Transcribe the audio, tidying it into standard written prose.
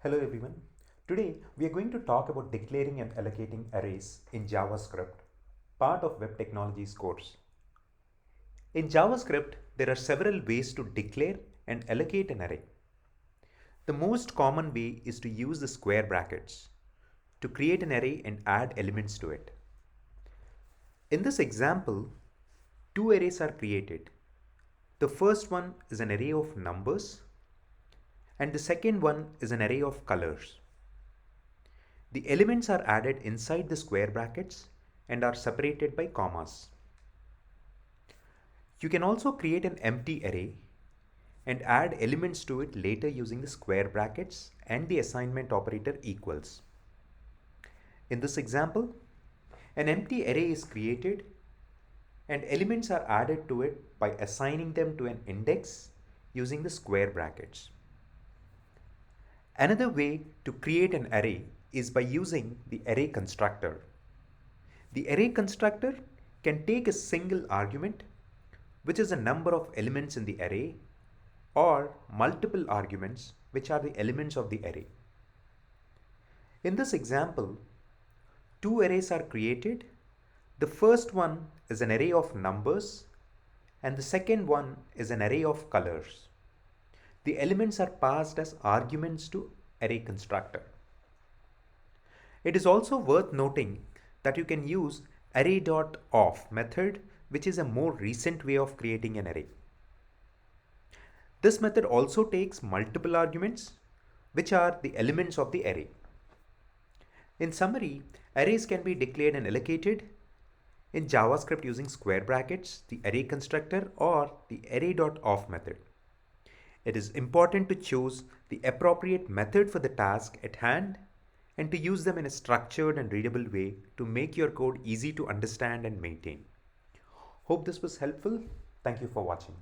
Hello everyone. Today we are going to talk about declaring and allocating arrays in JavaScript, part of Web Technologies course. In JavaScript, there are several ways to declare and allocate an array. The most common way is to use the square brackets to create an array and add elements to it. In this example, two arrays are created. The first one is an array of numbers and the second one is an array of colors. The elements are added inside the square brackets and are separated by commas. You can also create an empty array and add elements to it later using the square brackets and the assignment operator equals. In this example, an empty array is created and elements are added to it by assigning them to an index using the square brackets. Another way to create an array is by using the array constructor. The array constructor can take a single argument, which is a number of elements in the array, or multiple arguments, which are the elements of the array. In this example, two arrays are created. The first one is an array of numbers, and the second one is an array of colors. The elements are passed as arguments to array constructor. It is also worth noting that you can use array.of method, which is a more recent way of creating an array. This method also takes multiple arguments, which are the elements of the array. In summary, arrays can be declared and allocated in JavaScript using square brackets, the array constructor, or the array.of method. It is important to choose the appropriate method for the task at hand and to use them in a structured and readable way to make your code easy to understand and maintain. Hope this was helpful. Thank you for watching.